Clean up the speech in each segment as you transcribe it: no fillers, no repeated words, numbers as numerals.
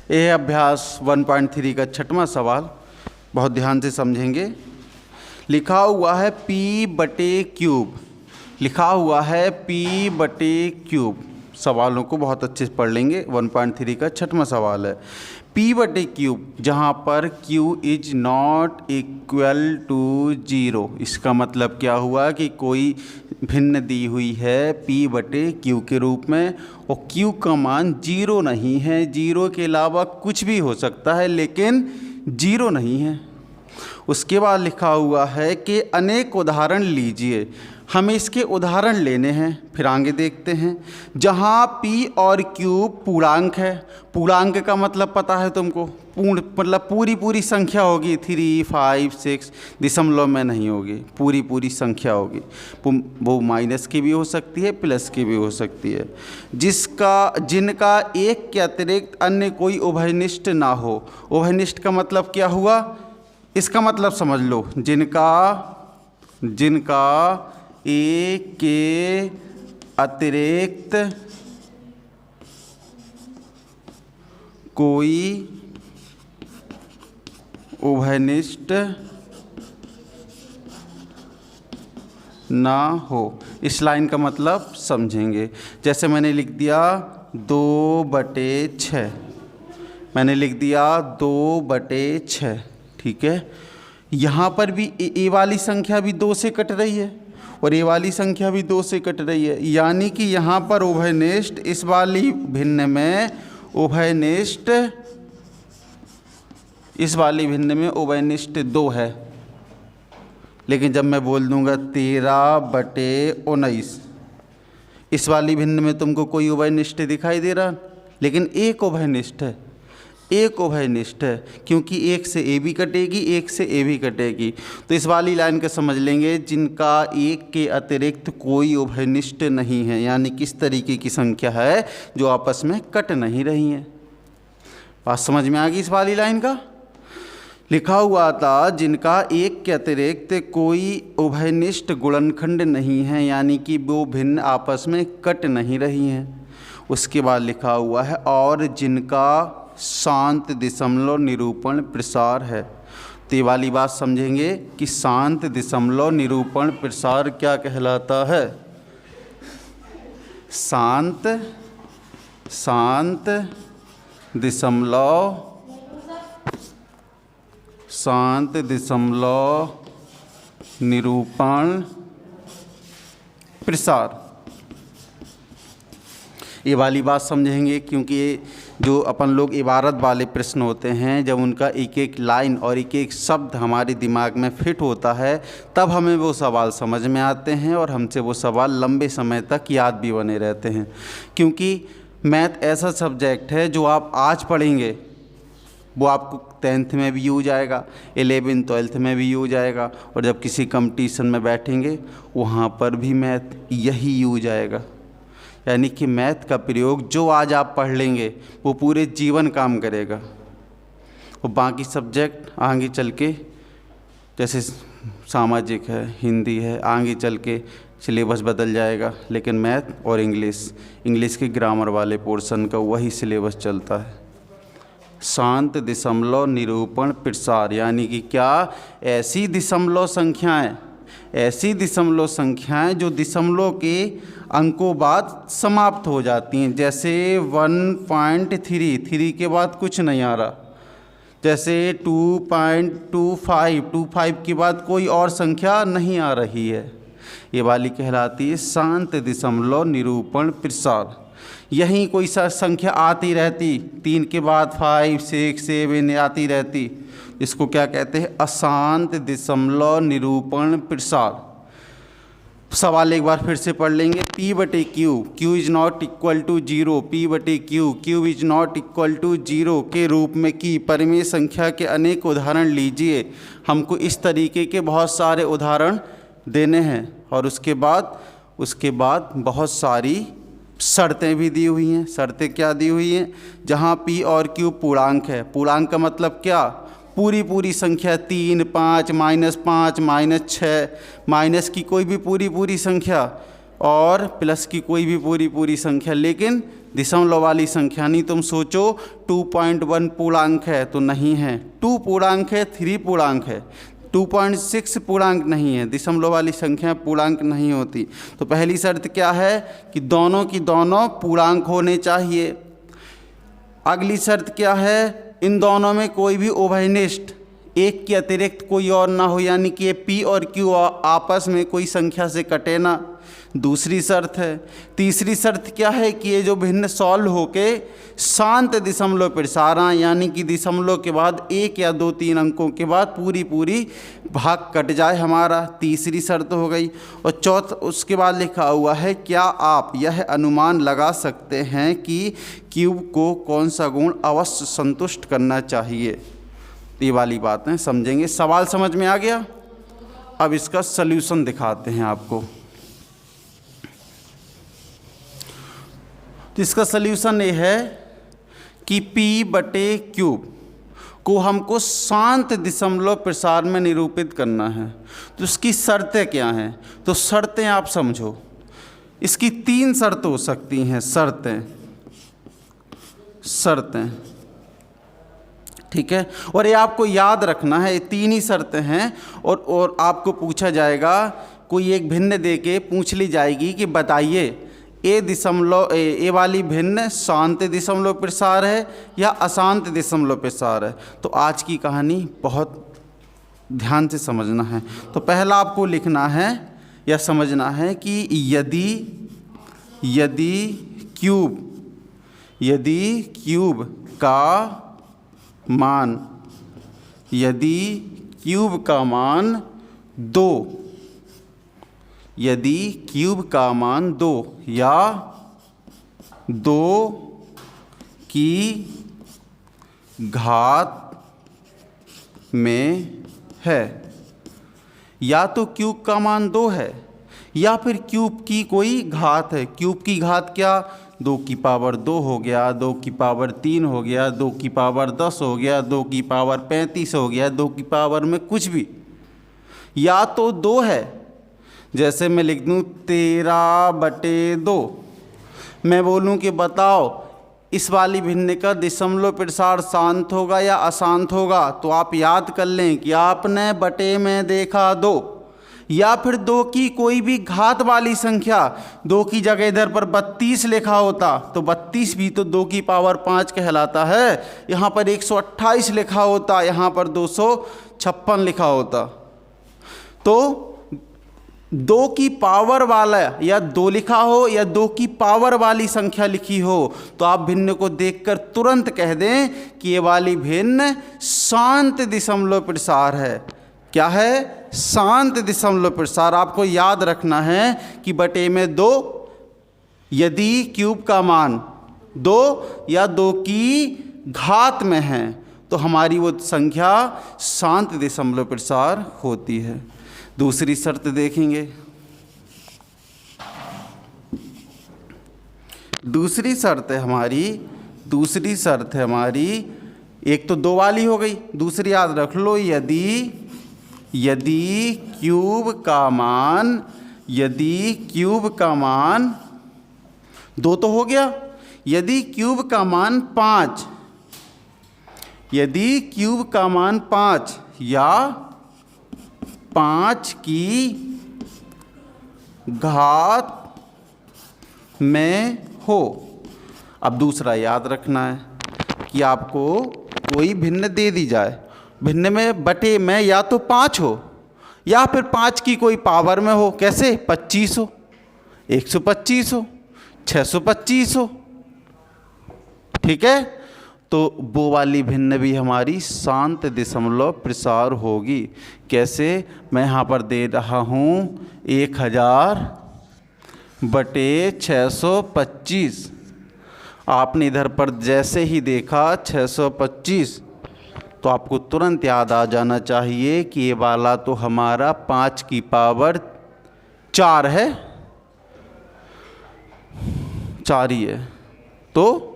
यह अभ्यास 1.3 का छठवां सवाल बहुत ध्यान से समझेंगे। लिखा हुआ है p/क्यूब, लिखा हुआ है p/क्यूब। सवालों को बहुत अच्छे से पढ़ लेंगे। 1.3 का छठवां सवाल है p/क्यूब, जहाँ पर q is not equal to 0। इसका मतलब क्या हुआ कि कोई भिन्न दी हुई है p/क्यू के रूप में और q का मान 0 नहीं है। 0 के अलावा कुछ भी हो सकता है लेकिन 0 नहीं है। उसके बाद लिखा हुआ है कि अनेक उदाहरण लीजिए। हमें इसके उदाहरण लेने हैं, फिर आगे देखते हैं। जहाँ p और q पूर्णांक है, पूर्णांक का मतलब पता है तुमको, पूर्ण मतलब पूरी संख्या होगी। 3, 5, 6 दशमलव में नहीं होगी, पूरी संख्या होगी। वो माइनस की भी हो सकती है, प्लस की भी हो सकती है। जिनका एक के अतिरिक्त अन्य कोई उभयनिष्ठ ना हो। उभयनिष्ठ का मतलब क्या हुआ, इसका मतलब समझ लो, जिनका एक के अतिरिक्त कोई उभयनिष्ठ ना हो। इस लाइन का मतलब समझेंगे। जैसे मैंने लिख दिया 2/6, मैंने लिख दिया 2/6, ठीक है। यहाँ पर भी ए वाली संख्या भी 2 से कट रही है और ये वाली संख्या भी 2 से कट रही है, यानी कि यहाँ पर उभयनिष्ठ इस वाली भिन्न में उभयनिष्ठ, इस वाली भिन्न में उभयनिष्ठ 2 है। लेकिन जब मैं बोल दूंगा 13/19, इस वाली भिन्न में तुमको कोई उभयनिष्ठ दिखाई दे रहा, लेकिन एक उभयनिष्ठ है, एक उभयनिष्ठ है, क्योंकि एक से ए भी कटेगी, एक से ए भी कटेगी। तो इस वाली लाइन का समझ लेंगे, जिनका एक के अतिरिक्त कोई उभयनिष्ठ नहीं है, यानी किस तरीके की संख्या है जो आपस में कट नहीं रही है। बात समझ में आ गई इस वाली लाइन का। लिखा हुआ था जिनका एक के अतिरिक्त कोई उभयनिष्ठ गुणनखंड नहीं है, यानी कि वो भिन्न आपस में कट नहीं रही हैं। उसके बाद लिखा हुआ है और जिनका शांत दशमलव निरूपण प्रसार है। तो ये वाली बात समझेंगे कि शांत दशमलव निरूपण प्रसार क्या कहलाता है। शांत दशमलव निरूपण प्रसार, ये वाली बात समझेंगे, क्योंकि जो अपन लोग इबारत वाले प्रश्न होते हैं, जब उनका एक एक लाइन और एक एक शब्द हमारे दिमाग में फिट होता है तब हमें वो सवाल समझ में आते हैं और हमसे वो सवाल लंबे समय तक याद भी बने रहते हैं। क्योंकि मैथ ऐसा सब्जेक्ट है जो आप आज पढ़ेंगे वो आपको 10th में भी यूज आएगा, 11th 12th में भी यूज आएगा, और जब किसी कंपटीशन में बैठेंगे वहाँ पर भी मैथ यही यूज आएगा। यानी कि मैथ का प्रयोग जो आज आप पढ़ लेंगे वो पूरे जीवन काम करेगा। और बाकी सब्जेक्ट आगे चल के, जैसे सामाजिक है, हिंदी है, आगे चल के सिलेबस बदल जाएगा, लेकिन मैथ और इंग्लिश के ग्रामर वाले पोर्शन का वही सिलेबस चलता है। शांत दशमलव निरूपण प्रसार, यानी कि क्या, ऐसी दशमलव संख्याएं जो दशमलव के अंकों बाद समाप्त हो जाती हैं। जैसे 1.3 के बाद कुछ नहीं आ रहा, जैसे 2.25 के बाद कोई और संख्या नहीं आ रही है, ये वाली कहलाती है शांत दशमलव निरूपण प्रसार। यहीं कोई सा संख्या आती रहती, 3 के बाद 5, 6, 7 आती रहती, इसको क्या कहते हैं, अशांत दशमलव निरूपण प्रसार। सवाल एक बार फिर से पढ़ लेंगे। p/q, q is not equal to 0, p/q, q is not equal to 0 के रूप में की परिमेय संख्या के अनेक उदाहरण लीजिए। हमको इस तरीके के बहुत सारे उदाहरण देने हैं और उसके बाद बहुत सारी शर्तें भी दी हुई हैं। शर्तें क्या दी हुई हैं, जहाँ p और q पूर्णांक है। पूर्णांक का मतलब क्या, पूरी संख्या, 3, 5, -5, -6, माइनस की कोई भी पूरी संख्या और प्लस की कोई भी पूरी संख्या, लेकिन दशमलव वाली संख्या नहीं। तुम सोचो 2.1 पूर्णांक है तो नहीं है, 2 पूर्णांक है, 3 पूर्णांक है, 2.6 पूर्णांक नहीं है। दशमलव वाली संख्या पूर्णांक नहीं होती। तो पहली शर्त क्या है कि दोनों की दोनों पूर्णांक होने चाहिए। अगली शर्त क्या है, इन दोनों में कोई भी उभयनिष्ठ एक के अतिरिक्त कोई और ना हो, यानी कि ये P और Q आपस में कोई संख्या से कटे ना। दूसरी शर्त है। तीसरी शर्त क्या है कि ये जो भिन्न सॉल्व होके शांत दशमलव प्रसार आए, यानी कि दशमलव के बाद 1 या 2 3 अंकों के बाद पूरी भाग कट जाए हमारा। तीसरी शर्त हो गई। और चौथ उसके बाद लिखा हुआ है, क्या आप यह अनुमान लगा सकते हैं कि क्यूब को कौन सा गुण अवश्य संतुष्ट करना चाहिए। ये वाली बातें समझेंगे। सवाल समझ में आ गया। अब इसका सल्यूशन दिखाते हैं आपको। तो इसका सल्यूशन ये है कि P/Q को हमको शांत दशमलव प्रसार में निरूपित करना है। तो इसकी शर्तें क्या हैं, तो शर्तें आप समझो। इसकी 3 शर्तें हो सकती हैं। शर्तें ठीक है। और ये आपको याद रखना है, ये 3 ही शर्तें हैं। और आपको पूछा जाएगा, कोई एक भिन्न दे के पूछ ली जाएगी कि बताइए ए वाली भिन्न शांत दशमलव प्रसार है या अशांत दशमलव प्रसार है। तो आज की कहानी बहुत ध्यान से समझना है। तो पहला आपको लिखना है या समझना है कि यदि क्यूब का मान 2, यदि क्यूब का मान 2 या 2 की घात में है, या तो क्यूब का मान 2 है या फिर क्यूब की कोई घात है। क्यूब की घात क्या, 2 की पावर 2 हो गया, 2 की पावर 3 हो गया, 2 की पावर 10 हो गया, 2 की पावर 35 हो गया, 2 की पावर में कुछ भी। या तो 2 है, जैसे मैं लिख दूँ 13/2। मैं बोलूँ कि बताओ इस वाली भिन्न का दशमलव प्रसार शांत होगा या अशांत होगा, तो आप याद कर लें कि आपने बटे में देखा 2, या फिर 2 की कोई भी घात वाली संख्या। 2 की जगह इधर पर 32 लिखा होता तो 32 भी तो 2 की पावर 5 कहलाता है। यहाँ पर 128 लिखा होता, यहाँ पर 256 लिखा होता। तो 2 की पावर वाला या 2 लिखा हो या 2 की पावर वाली संख्या लिखी हो, तो आप भिन्न को देखकर तुरंत कह दें कि ये वाली भिन्न शांत दशमलव प्रसार है। क्या है, शांत दशमलव प्रसार। आपको याद रखना है कि बटे में 2, यदि क्यूब का मान 2 या 2 की घात में है तो हमारी वो संख्या शांत दशमलव प्रसार होती है। दूसरी शर्त देखेंगे। दूसरी शर्त है हमारी, एक तो 2 वाली हो गई, दूसरी याद रख लो, यदि क्यूब का मान 2 तो हो गया, यदि क्यूब का मान 5, या 5 की घात में हो। अब दूसरा याद रखना है कि आपको कोई भिन्न दे दी जाए, भिन्न में बटे में या तो 5 हो या फिर 5 की कोई पावर में हो। कैसे, 25 हो, 125 हो, 625 हो। ठीक है, तो वो वाली भिन्न भी हमारी शांत दशमलव प्रसार होगी। कैसे, मैं यहाँ पर दे रहा हूँ 1000/625। आपने इधर पर जैसे ही देखा 625, तो आपको तुरंत याद आ जाना चाहिए कि ये वाला तो हमारा 5 की पावर 4 है, 4 ही है। तो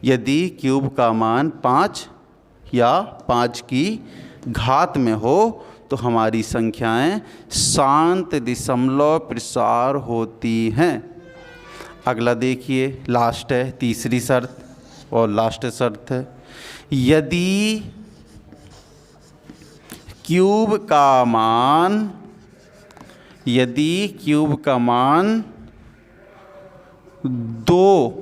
यदि क्यूब का मान 5 या 5 की घात में हो तो हमारी संख्याएं शांत दशमलव प्रसार होती हैं। अगला देखिए, लास्ट है, तीसरी शर्त और लास्ट शर्त है, यदि क्यूब का मान 2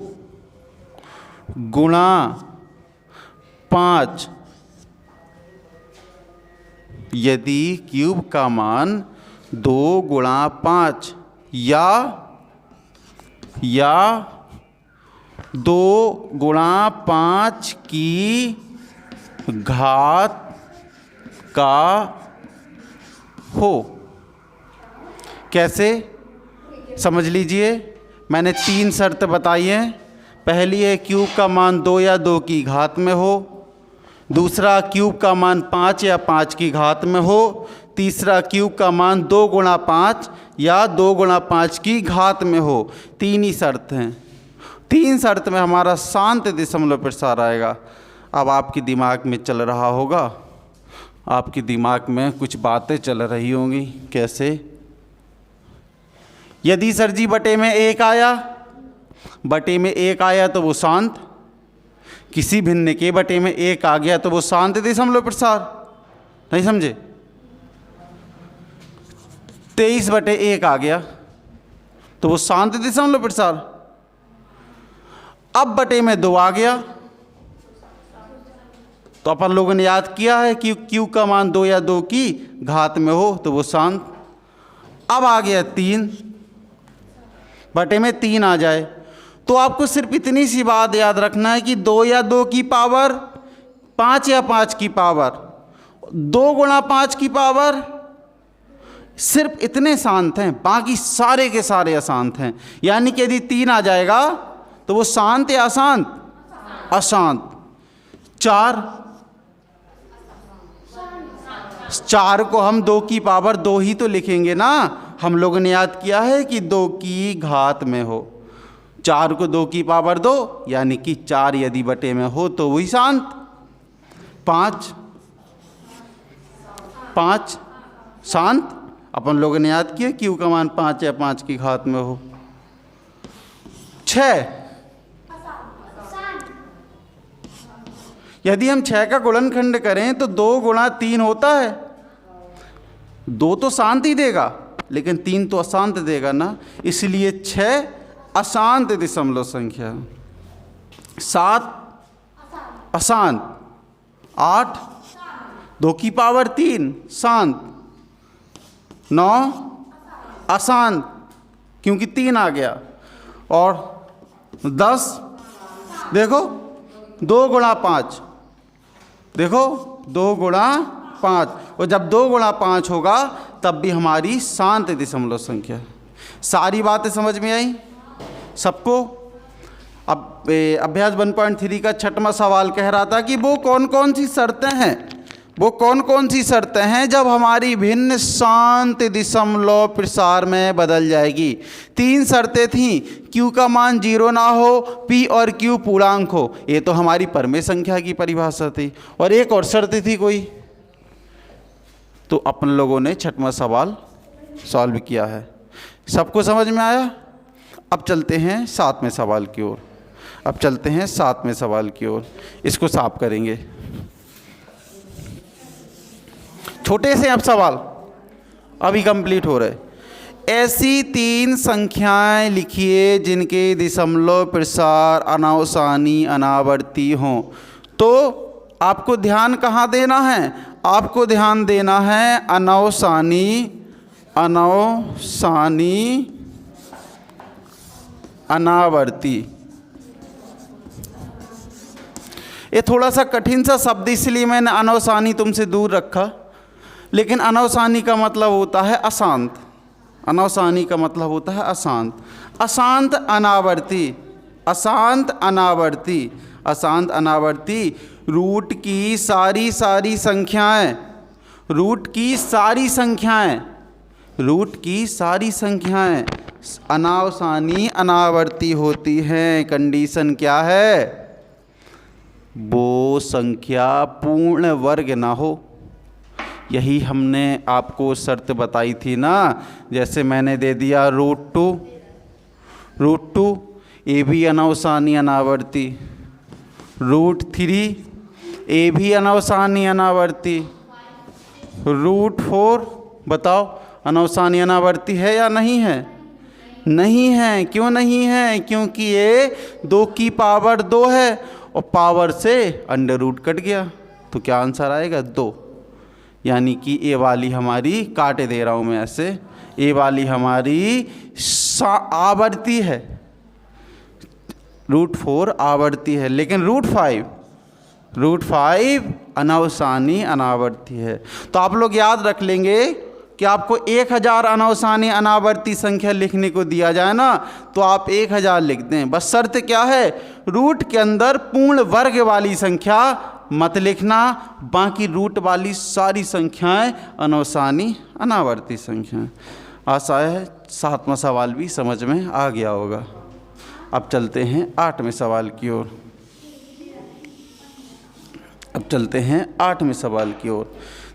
गुणा 5, यदि क्यूब का मान 2 गुणा 5 या 2 गुणा 5 की घात का हो। कैसे समझ लीजिए, मैंने 3 शर्त बताई हैं। पहली है क्यूब का मान 2 या 2 की घात में हो, दूसरा क्यूब का मान 5 या 5 की घात में हो, तीसरा क्यूब का मान 2 गुणा 5 या 2 गुणा 5 की घात में हो। 3 ही शर्त हैं। 3 शर्त में हमारा शांत दशमलव प्रसार आएगा। अब आपके दिमाग में चल रहा होगा, आपके दिमाग में कुछ बातें चल रही होंगी। कैसे? यदि सर जी बटे में 1 आया तो वो शांत, किसी भिन्न के बटे में 1 आ गया तो वो शांत दशमलव प्रसार। नहीं समझे? 23 बटे 1 आ गया तो वो शांत दशमलव प्रसार। अब बटे में 2 आ गया तो अपन लोगों ने याद किया है कि क्यू का मान 2 या 2 की घात में हो तो वो शांत। अब आ गया 3, बटे में 3 आ जाए तो आपको सिर्फ इतनी सी बात याद रखना है कि 2 या 2 की पावर, 5 या 5 की पावर, 2 गुणा 5 की पावर, सिर्फ इतने शांत हैं, बाकी सारे के सारे अशांत हैं। यानी कि यदि 3 आ जाएगा तो वो शांत या अशांत? अशांत। 4 को हम 2 की पावर 2 ही तो लिखेंगे ना। हम लोगों ने याद किया है कि 2 की घात में हो। 4 को 2 की पावर 2 यानी कि 4 यदि बटे में हो तो वही शांत। 5 शांत। अपन लोगों ने याद किया क्यू का मान 5 या 5 की घात में हो। 6, यदि हम 6 का गुणनखंड करें तो 2 गुणा 3 होता है। 2 तो शांत ही देगा लेकिन 3 तो अशांत देगा ना, इसलिए 6 अशांत दशमलव संख्या। 7 अशांत। 8 2 की पावर 3 शांत। 9 अशांत क्योंकि 3 आ गया। और 10 देखो 2 गुणा 5, देखो 2 गुणा 5, और जब 2 गुणा 5 होगा तब भी हमारी शांत दशमलव संख्या। सारी बातें समझ में आई सबको? अब अभ्यास 1.3 का 6वां सवाल कह रहा था कि वो कौन कौन सी शर्तें हैं जब हमारी भिन्न शांत दशमलव प्रसार में बदल जाएगी। 3 शर्तें थीं। Q का मान 0 ना हो, P और Q पूर्णांक हो, ये तो हमारी परमेय संख्या की परिभाषा थी। और एक और शर्त थी कोई, तो अपन लोगों ने 6वां सवाल सॉल्व किया है। सबको समझ में आया? अब चलते हैं 7वें सवाल की ओर। इसको साफ करेंगे। छोटे से अब सवाल अभी कंप्लीट हो रहे। ऐसी 3 संख्याएं लिखिए जिनके दशमलव प्रसार अनावसानी अनावर्ती हों। तो आपको ध्यान कहाँ देना है? आपको ध्यान देना है अनावसानी अनावर्ती। ये थोड़ा सा कठिन सा शब्द इसलिए मैंने अनावसानी तुमसे दूर रखा, लेकिन अनावसानी का मतलब होता है अशांत। अनावसानी का मतलब होता है अशांत। अशांत अनावर्ती रूट की सारी संख्याएं अनावसानी अनावर्ती होती हैं। कंडीशन क्या है? वो संख्या पूर्ण वर्ग ना हो। यही हमने आपको शर्त बताई थी ना। जैसे मैंने दे दिया √2, ए भी अनवसानी अनावर्ती, √3 ए भी अनवसानी अनावर्ती, √4 बताओ अनवसानी अनावर्ती है या नहीं है? नहीं है। क्यों नहीं है? क्योंकि ये 2 की पावर 2 है और पावर से √ कट गया, तो क्या आंसर आएगा? 2। यानी कि ए वाली हमारी, काटे दे रहा हूँ मैं ऐसे, ए वाली हमारी आवर्ती है, √4 आवर्ती है, लेकिन √5 अनवसानी अनावर्ती है। तो आप लोग याद रख लेंगे कि आपको 1000 अनवसानी अनावर्ती संख्या लिखने को दिया जाए ना, तो आप 1000 लिख दें। बस शर्त क्या है? रूट के अंदर पूर्ण वर्ग वाली संख्या मत लिखना, बाकी रूट वाली सारी संख्याएं अनवसानी अनावर्ती संख्याएं। आशा है 7वां सवाल भी समझ में आ गया होगा। अब चलते हैं 8वें सवाल की ओर।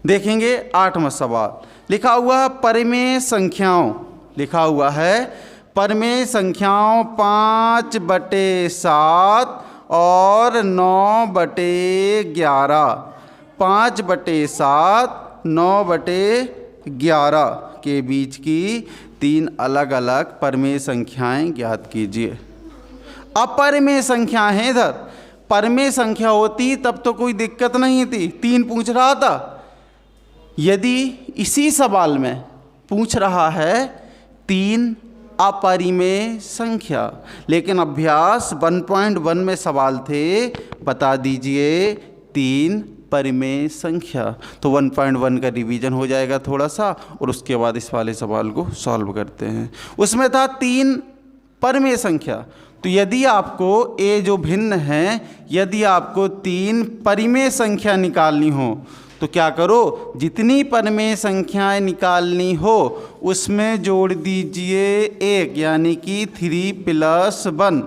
देखेंगे 8वां सवाल। लिखा हुआ है परिमेय संख्याओं, लिखा हुआ है परिमेय संख्याओं 5/7 और 9/11, 5/7 9/11 के बीच की 3 अलग अलग परिमेय संख्याएं ज्ञात कीजिए। अपरिमेय संख्या है, इधर परिमेय संख्या होती तब तो कोई दिक्कत नहीं थी, 3 पूछ रहा था। यदि इसी सवाल में पूछ रहा है 3 अपरिमेय संख्या, लेकिन अभ्यास 1.1 में सवाल थे बता दीजिए 3 परिमेय संख्या, तो 1.1 का रिवीजन हो जाएगा थोड़ा सा, और उसके बाद इस वाले सवाल को सॉल्व करते हैं। उसमें था 3 परिमेय संख्या, तो यदि आपको ए जो भिन्न है, यदि आपको 3 परिमेय संख्या निकालनी हो तो क्या करो, जितनी परिमेय संख्याएं निकालनी हो उसमें जोड़ दीजिए 1, यानी कि 3+1।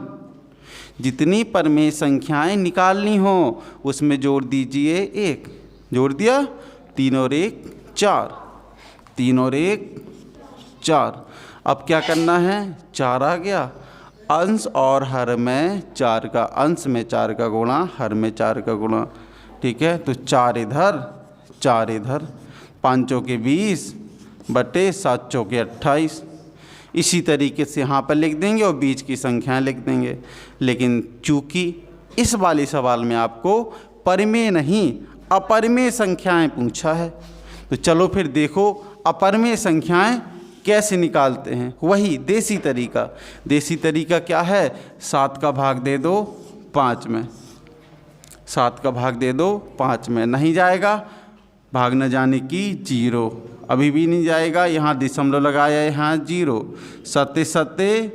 जितनी परिमेय संख्याएं निकालनी हो उसमें जोड़ दीजिए 1। जोड़ दिया, 3 और 1 4, 3 और 1 4। अब क्या करना है, 4 आ गया, अंश और हर में 4 का, अंश में 4 का गुणा, हर में 4 का गुणा। ठीक है, तो 4 इधर 4 इधर, 5 चौके 20 बटे 7 चौके 28। इसी तरीके से यहाँ पर लिख देंगे और बीच की संख्याएं लिख देंगे। लेकिन चूँकि इस वाले सवाल में आपको परिमेय नहीं अपरिमेय संख्याएं पूछा है, तो चलो फिर देखो अपरिमेय संख्याएं कैसे निकालते हैं। वही देसी तरीका। देसी तरीका क्या है, 7 का भाग दे दो 5 में, 7 का भाग दे दो 5 में, नहीं जाएगा, भाग न जाने की 0, अभी भी नहीं जाएगा, यहाँ दशमलव लगाया, यहाँ 0, 7 7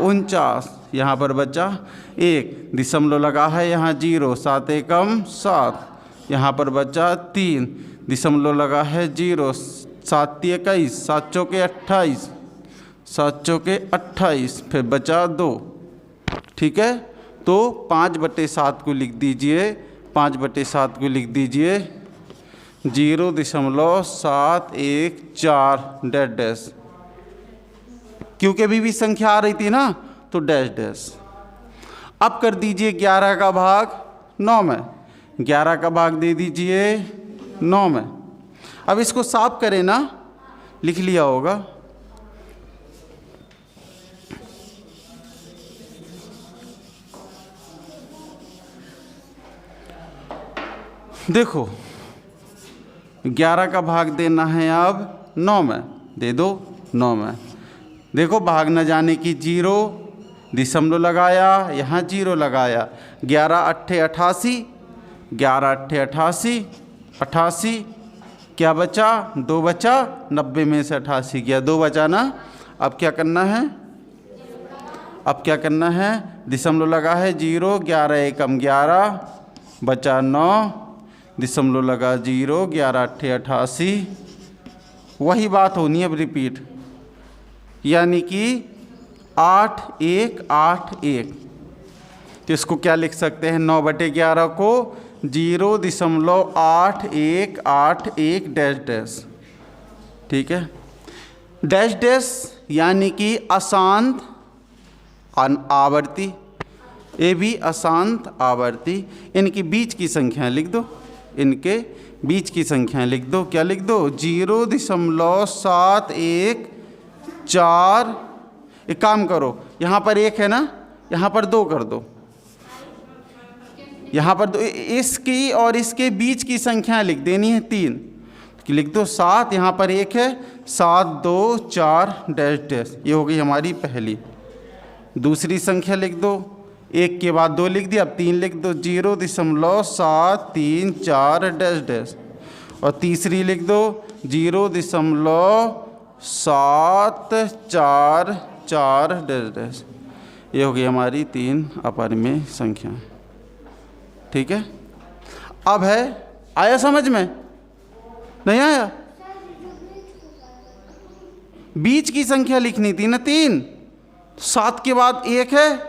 49, यहाँ पर बचा 1, दशमलव लगा है, यहाँ 0, 7 एकम 7, यहाँ पर बचा 3, दशमलव लगा है 0, 7 21, 7 चौके 28, 7 चौके 28, फिर बचा 2। ठीक है, तो 5/7 को लिख दीजिए, 5/7 को लिख दीजिए 0.714 डैश डैश, क्योंकि अभी भी संख्या आ रही थी ना, तो डैश डैश। अब कर दीजिए 11 का भाग 9 में, 11 का भाग दे दीजिए 9 में। अब इसको साफ करें ना, लिख लिया होगा। देखो 11 का भाग देना है अब 9 में, दे दो 9 में। देखो भाग न जाने की 0, दशमलव लगाया, यहाँ 0 लगाया, 11 8 88, 11 8 88, 88, क्या बचा, 2 बचा, 90 में से 88 गया, 2 बचा ना। अब क्या करना है, अब क्या करना है, दशमलव लगा है 0, 11 एकम 11, बचा 9, दशमलव लगा 0, 11 8 88, वही बात होनी है अब रिपीट, यानी कि 8 1 8 1। तो इसको क्या लिख सकते हैं, 9/11 को 0.8181 डैश डैश। ठीक है, डैश डैश यानी कि अशांत आवर्ती, ए भी अशांत आवर्ती। इनके बीच की संख्याएं लिख दो, इनके बीच की संख्याएं लिख दो। क्या लिख दो? 0.714। एक काम करो, यहाँ पर 1 है ना, यहाँ पर 2 कर दो, यहाँ पर 2। इसकी और इसके बीच की संख्याएं लिख देनी है 3। लिख दो 7, यहाँ पर 1 है, 7 2 4 डैश डैश। ये हो गई हमारी पहली। दूसरी संख्या लिख दो, 1 के बाद 2 लिख दिया, अब 3 लिख दो, 0.734 डैश डैश। और तीसरी लिख दो 0.744 डैश डैश। ये हो गई हमारी 3 अपरिमेय संख्याएं। ठीक है, अब है, आया समझ में? नहीं आया? बीच की संख्या लिखनी थी ना 3। 7 के बाद 1 है,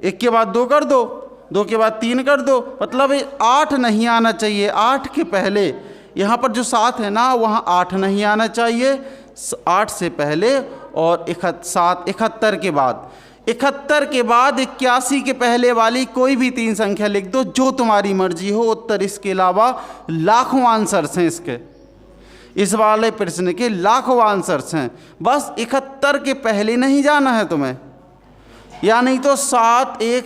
1 के बाद 2 कर दो, 2 के बाद 3 कर दो, मतलब 8 नहीं आना चाहिए। 8 के पहले, यहाँ पर जो 7 है ना, वहाँ 8 नहीं आना चाहिए, 8 से पहले। और 71 के बाद, 71 के बाद 81 के पहले वाली कोई भी 3 संख्या लिख दो, जो तुम्हारी मर्जी हो। उत्तर इसके अलावा लाखों आंसर्स हैं इसके, इस वाले प्रश्न के लाखों आंसर्स हैं। बस 71 के पहले नहीं जाना है तुम्हें, या नहीं तो 7 1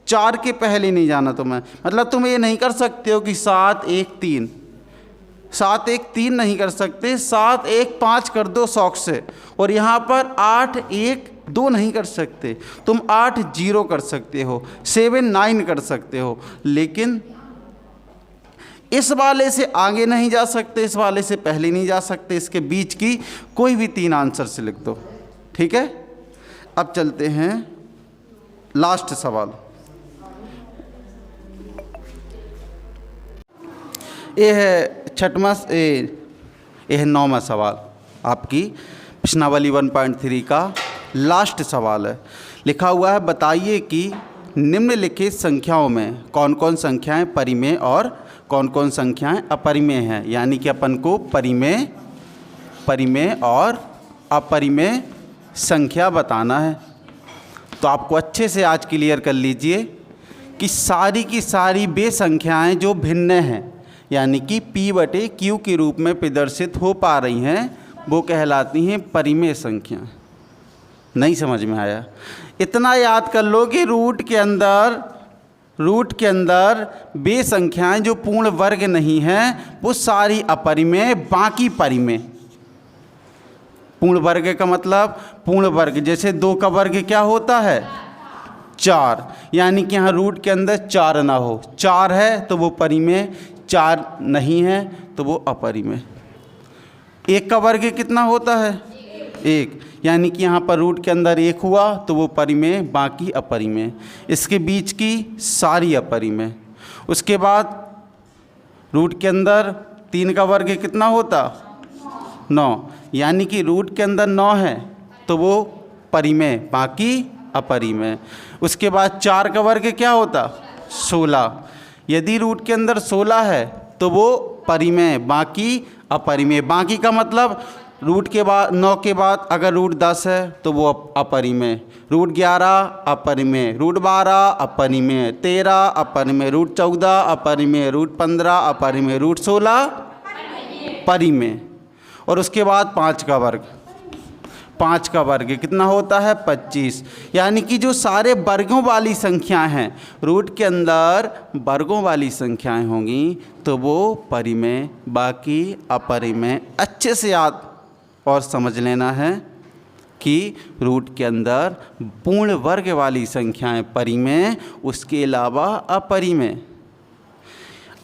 4 के पहले नहीं जाना तुम्हें। मतलब तुम ये नहीं कर सकते हो कि 7 1 3, 7 1 3 नहीं कर सकते, 7 1 5 कर दो शौक से। और यहाँ पर 8 1 2 नहीं कर सकते, तुम 8 0 कर सकते हो, 7 9 कर सकते हो, लेकिन इस वाले से आगे नहीं जा सकते, इस वाले से पहले नहीं जा सकते। इसके बीच की कोई भी 3 आंसर से लिख दो। ठीक है, अब चलते हैं लास्ट सवाल। ये है छठवां, ये है 9वां सवाल, आपकी प्रश्नावली 1.3 का लास्ट सवाल है। लिखा हुआ है, बताइए कि निम्नलिखित संख्याओं में कौन कौन संख्याएं परिमेय और कौन कौन संख्याएं अपरिमेय हैं। यानी कि अपन को परिमेय, परिमेय और अपरिमेय संख्या बताना है। तो आपको अच्छे से आज क्लियर कर लीजिए कि सारी की सारी वे संख्याएं जो भिन्न हैं, यानी कि P/Q के रूप में प्रदर्शित हो पा रही हैं, वो कहलाती हैं परिमेय संख्या। नहीं समझ में आया? इतना याद कर लो कि रूट के अंदर वे संख्याएं जो पूर्ण वर्ग नहीं हैं, वो सारी अपरिमेय, बाकी परिमेय। पूर्ण वर्ग का मतलब, पूर्ण वर्ग जैसे 2 का वर्ग क्या होता है? 4। यानी कि यहाँ रूट के अंदर 4 ना हो, 4 है तो वो परिमेय, 4 नहीं है तो वो अपरिमेय। 1 का वर्ग कितना होता है? 1। यानी कि यहाँ पर रूट के अंदर 1 हुआ तो वो परिमेय, बाकी अपरिमेय। इसके बीच की सारी अपरिमेय। उसके बाद रूट के अंदर 3 का वर्ग कितना होता? 9। यानी कि रूट के अंदर 9 है तो वो परिमेय, बाकी अपरिमेय। उसके बाद 4 का वर्ग क्या होता? 16। यदि रूट के अंदर 16 है तो वो परिमेय, बाकी अपरिमेय। बाकी का मतलब रूट के बाद 9 के बाद अगर रूट 10 है तो वो अपरिमेय, रूट 11 अपरिमेय, रूट 12 अपरिमेय, 13 अपरिमेय, रूट 14 अपरिमेय, रूट 15 अपरिमेय, रूट 16 परिमेय। और उसके बाद 5 का वर्ग, 5 का वर्ग कितना होता है? 25। यानी कि जो सारे वर्गों वाली संख्याएं हैं, रूट के अंदर वर्गों वाली संख्याएं होंगी तो वो परिमेय, बाकी अपरिमेय। अच्छे से याद और समझ लेना है कि रूट के अंदर पूर्ण वर्ग वाली संख्याएं परिमेय, उसके अलावा अपरिमेय।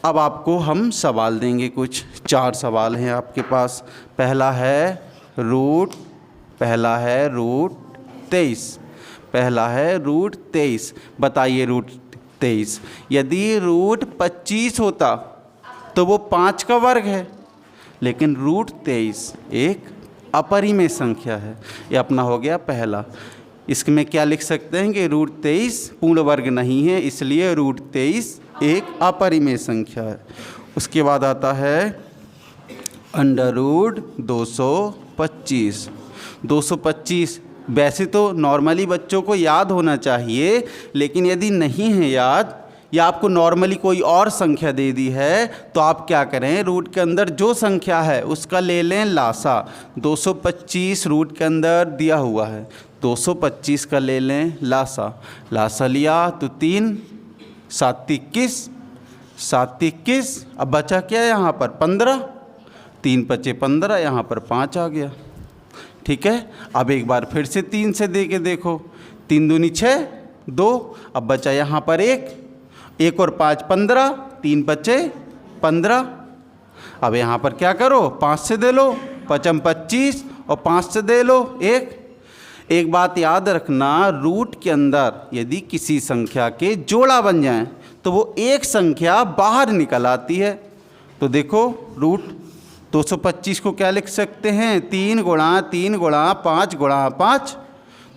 अब आपको हम सवाल देंगे कुछ, 4 सवाल हैं आपके पास। पहला है रूट 23। पहला है रूट 23। बताइए रूट 23, यदि रूट 25 होता तो वो 5 का वर्ग है, लेकिन रूट 23 एक अपरिमेय संख्या है। ये अपना हो गया पहला। इसमें क्या लिख सकते हैं कि रूट 23 पूर्ण वर्ग नहीं है, इसलिए रूट 23 एक अपरिमेय संख्या है। उसके बाद आता है अंडर रूट 225। 225 वैसे तो नॉर्मली बच्चों को याद होना चाहिए, लेकिन यदि नहीं है याद या आपको नॉर्मली कोई और संख्या दे दी है तो आप क्या करें, रूट के अंदर जो संख्या है उसका ले लें लासा। 225 रूट के अंदर दिया हुआ है, 225 का ले लें लासा। लासा लिया तो 3 7 21, 7 21। अब बचा क्या यहाँ पर 15, 3 5 15, यहाँ पर 5 आ गया। ठीक है, अब एक बार फिर से 3 से दे के देखो, 3 दूनी 6 2, अब बचा यहाँ पर 1 और 5 15, 3 5 15। अब यहाँ पर क्या करो, 5 से दे लो, 5 25 और 5 से दे लो 1। एक बात याद रखना, रूट के अंदर यदि किसी संख्या के जोड़ा बन जाएं तो वो एक संख्या बाहर निकल आती है। तो देखो रूट 225 को क्या लिख सकते हैं, 3 गुणा 3 गुणा 5 गुणा 5।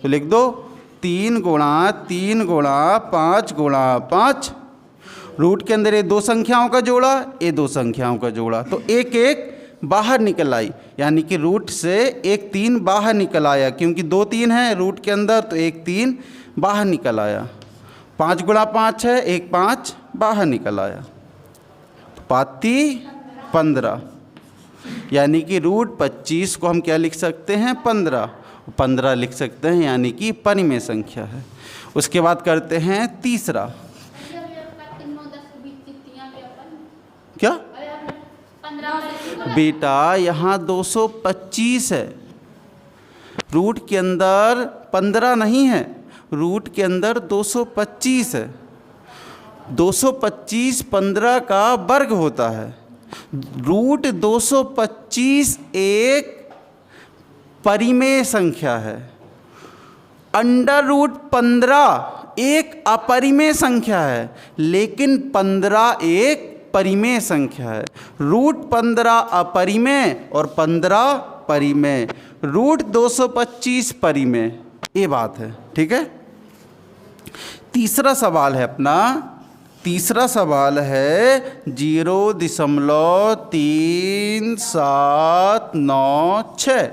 तो लिख दो 3 गुणा 3 गुणा 5 गुणा 5। रूट के अंदर ये दो संख्याओं का जोड़ा, ये दो संख्याओं का जोड़ा, तो एक एक बाहर निकल आई, यानी कि रूट से एक 3 बाहर निकल आया, क्योंकि 2 3 है रूट के अंदर तो एक 3 बाहर निकल आया। 5 गुणा 5 है, एक 5 बाहर निकल आया, 5 15, यानी कि रूट 25 को हम क्या लिख सकते हैं 15 लिख सकते हैं, यानी कि परिमेय संख्या है। उसके बाद करते हैं तीसरा। क्या बेटा, यहाँ 225 है, रूट के अंदर 15 नहीं है, रूट के अंदर 225 है। 225 15 का वर्ग होता है। रूट 225 एक परिमेय संख्या है, अंडर रूट 15 एक अपरिमेय संख्या है, लेकिन 15 एक परिमेय संख्या है। रूट 15 अपरिमेय और 15 परिमेय, रूट 225 परिमेय, ये बात है। ठीक है, तीसरा सवाल है अपना, तीसरा सवाल है 0.3796।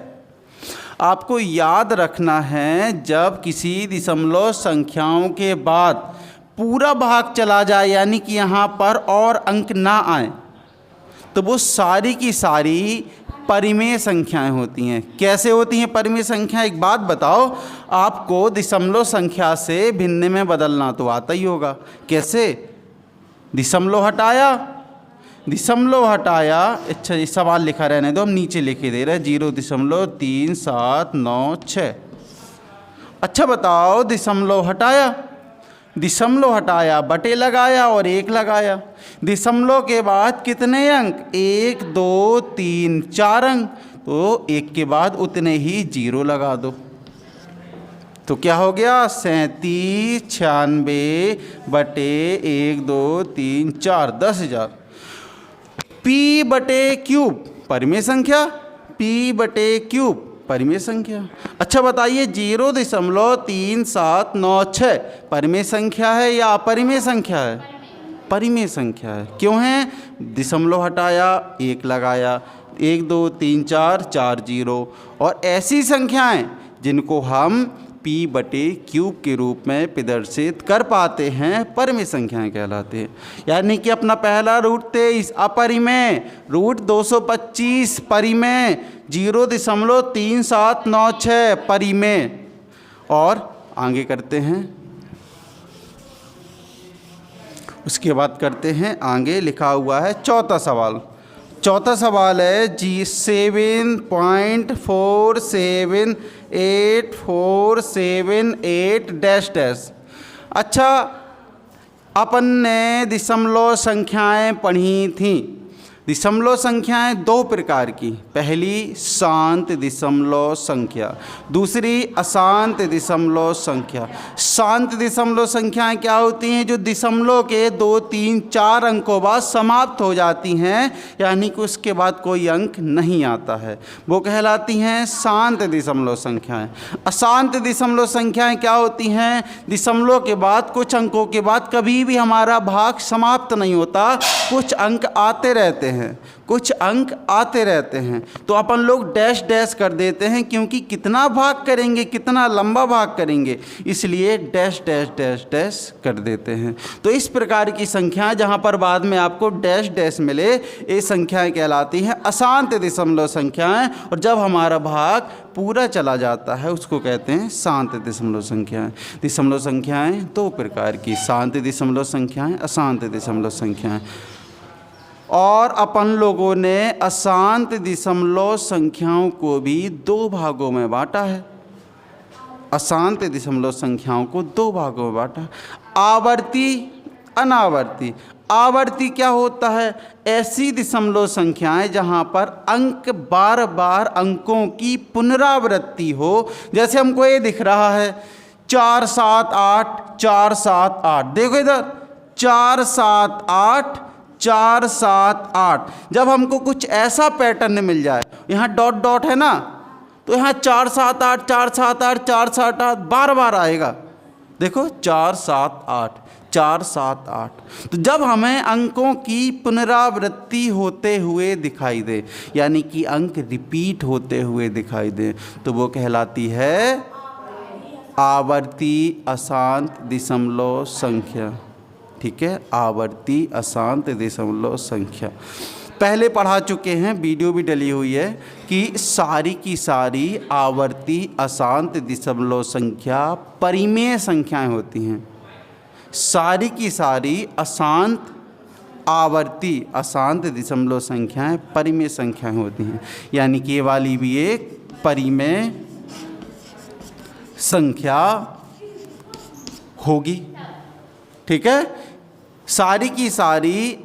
आपको याद रखना है, जब किसी दशमलव संख्याओं के बाद पूरा भाग चला जाए, यानी कि यहाँ पर और अंक ना आए, तो वो सारी की सारी परिमेय संख्याएं होती हैं। कैसे होती हैं परिमेय संख्या? एक बात बताओ, आपको दशमलव संख्या से भिन्न में बदलना तो आता ही होगा। कैसे? दशमलव हटाया, अच्छा ये सवाल लिखा रहने दो, हम नीचे लिखे दे रहे हैं 0.3796। अच्छा बताओ, दशमलव हटाया, बटे लगाया और 1 लगाया। दशमलव के बाद कितने अंक? 1 2 3 4 अंक, तो 1 के बाद उतने ही 0 लगा दो। तो क्या हो गया? 37 96 बटे 1 2 3 4, 10,000। पी बटे क्यूब परिमेय संख्या, पी बटे क्यूब परिमेय संख्या। अच्छा बताइए, 0.3796 परिमेय संख्या है या अपरिमेय संख्या है? परिमेय संख्या है। क्यों है? दशमलव हटाया, 1 लगाया, 1 2 3 4 4 0। और ऐसी संख्याएं जिनको हम पी बटे क्यूब के रूप में प्रदर्शित कर पाते हैं, परिमेय संख्याएं कहलाते हैं। यानी कि अपना पहला रूट 23 अपरिमेय, रूट 225 परिमेय, 0.3796 परिमेय। और आगे करते हैं, उसके बाद करते हैं आगे लिखा हुआ है चौथा सवाल। चौथा सवाल है 7.478478 अच्छा, अपन ने दशमलव संख्याएं पढ़ी थीं। दशमलव संख्याएं दो प्रकार की, पहली शांत दशमलव संख्या, दूसरी अशांत दशमलव संख्या। शांत दशमलव संख्याएं क्या होती हैं? जो दशमलव के 2 3 4 अंकों बाद समाप्त हो जाती हैं, यानी कि उसके बाद कोई अंक नहीं आता है, वो कहलाती हैं शांत दशमलव संख्याएं। अशांत दशमलव संख्याएं क्या होती हैं? दशमलव के बाद कुछ अंकों के बाद कभी भी हमारा भाग समाप्त नहीं होता, कुछ अंक आते रहते हैं। हैं, कुछ अंक आते रहते हैं, तो अपन लोग डैश डैश कर देते हैं, क्योंकि कितना भाग करेंगे, कितना लंबा भाग करेंगे, इसलिए डैश डैश डैश डैश कर देते हैं। तो इस प्रकार की संख्याएं जहां पर बाद में आपको डैश डैश मिले, ये संख्याएं कहलाती हैं अशांत दशमलव संख्याएं, और जब हमारा भाग पूरा चला जाता है उसको कहते हैं शांत दशमलव संख्याएं। दशमलव संख्याएं दो प्रकार की, शांत दशमलव संख्याएं, अशांत दशमलव संख्याएं। और अपन लोगों ने अशांत दशमलव संख्याओं को भी दो भागों में बांटा है। अशांत दशमलव संख्याओं को दो भागों में बांटा, आवर्ती, अनावर्ती। आवर्ती क्या होता है? ऐसी दशमलव संख्याएं जहां पर अंक बार बार अंकों की पुनरावृत्ति हो। जैसे हमको ये दिख रहा है 4 7 8 4 7 8, देखो इधर 4 7 8 4 7 8। जब हमको कुछ ऐसा पैटर्न मिल जाए, यहाँ डॉट डॉट है ना, तो यहाँ 4 7 8 4 7 8 4 7 8 बार बार आएगा। देखो 4 7 8 4 7 8। तो जब हमें अंकों की पुनरावृत्ति होते हुए दिखाई दे, यानी कि अंक रिपीट होते हुए दिखाई दे, तो वो कहलाती है आवर्ती अशांत दशमलव संख्या। ठीक है, आवर्ती अशांत दशमलव संख्या पहले पढ़ा चुके हैं, वीडियो भी डली हुई है कि सारी की सारी आवर्ती अशांत दशमलव संख्या परिमेय संख्याएं होती हैं। सारी की सारी अशांत आवर्ती अशांत दशमलव संख्याएं परिमेय संख्याएं होती हैं, यानी कि ये वाली भी एक परिमेय संख्या होगी। ठीक है, सारी की सारी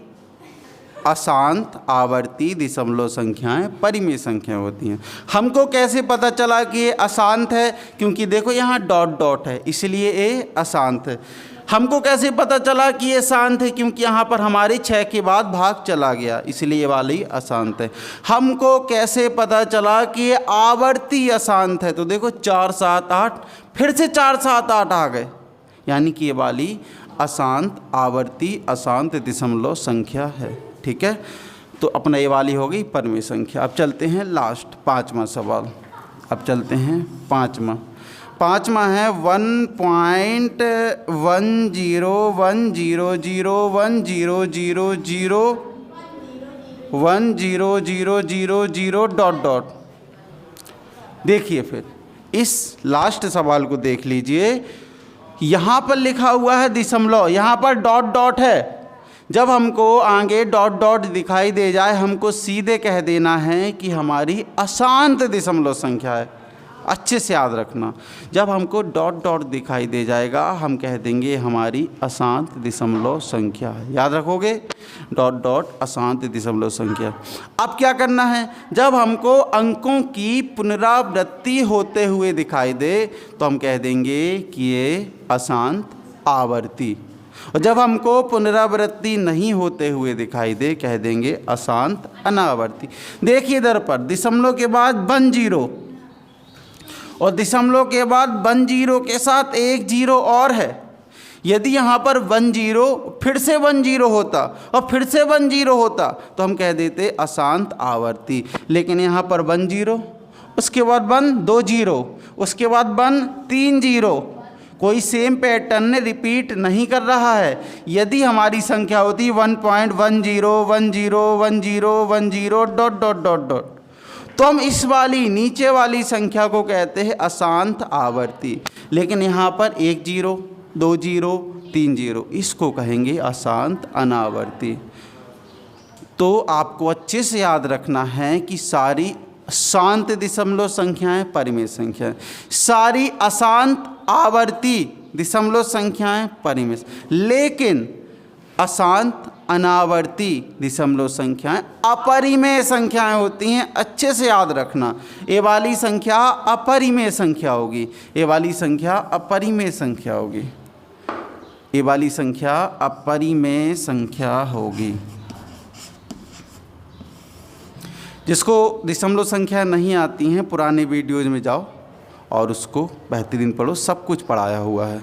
अशांत आवर्ती दशमलव संख्याएं परिमेय संख्या होती हैं। हमको कैसे पता चला कि ये अशांत है? क्योंकि देखो यहाँ डॉट डॉट है, इसलिए ये अशांत है। हमको कैसे पता चला कि ये शांत है? क्योंकि यहाँ पर हमारे 6 के बाद भाग चला गया, इसलिए ये वाली अशांत है। हमको कैसे पता चला कि ये आवर्ती अशांत है? तो देखो 4 7 8, फिर से 4 7 8 आ गए, यानी कि ये वाली अशांत आवर्ती अशांत दशमलव संख्या है। ठीक है, तो अपना ये वाली हो गई परिमेय संख्या। अब चलते हैं लास्ट 5वां सवाल। अब चलते हैं पाँचवा है 1.10100001000 डॉट डॉट। देखिए फिर इस लास्ट सवाल को देख लीजिए, यहाँ पर लिखा हुआ है दशमलव, यहाँ पर डॉट डॉट है। जब हमको आगे डॉट डॉट दिखाई दे जाए, हमको सीधे कह देना है कि हमारी अशांत दशमलव संख्या है। अच्छे से याद रखना, जब हमको डॉट डॉट दिखाई दे जाएगा, हम कह देंगे हमारी अशांत दशमलव संख्या है। याद रखोगे, डॉट डॉट अशांत दशमलव संख्या। अब क्या करना है? जब हमको अंकों की पुनरावृत्ति होते हुए दिखाई दे, तो हम कह देंगे कि ये अशांत आवर्ती, और जब हमको पुनरावृत्ति नहीं होते हुए दिखाई दे, कह देंगे अशांत अनावर्ती। देखिए इधर पर दशमलव के बाद 1 0, और दशमलव के बाद 1 0 के साथ 1 0 और है। यदि यहाँ पर 1 0 फिर से 1 0 होता और फिर से 1 0 होता, तो हम कह देते अशांत आवर्ती। लेकिन यहाँ पर 1 0, उसके बाद 1 2 0, उसके बाद 1 3 0, कोई सेम पैटर्न रिपीट नहीं कर रहा है। यदि हमारी संख्या होती 1.10101010 डॉट डॉट डॉट डॉट, तो हम इस वाली नीचे वाली संख्या को कहते हैं अशांत आवर्ती। लेकिन यहाँ पर 1 0 2 0 3 0, इसको कहेंगे अशांत अनावर्ती। तो आपको अच्छे से याद रखना है कि सारी शांत दशमलव संख्याएं परिमेय संख्याएं, सारी अशांत आवर्ती दशमलव संख्याएं परिमेय, लेकिन अशांत अनावर्ती दशमलव संख्याएं अपरिमेय संख्याएं होती हैं। अच्छे से याद रखना, ये वाली संख्या अपरिमेय संख्या होगी, ये वाली संख्या अपरिमेय संख्या होगी, ये वाली संख्या अपरिमेय संख्या होगी। जिसको दशमलव संख्या नहीं आती हैं, पुराने वीडियोज़ में जाओ और उसको बेहतरीन पढ़ो, सब कुछ पढ़ाया हुआ है।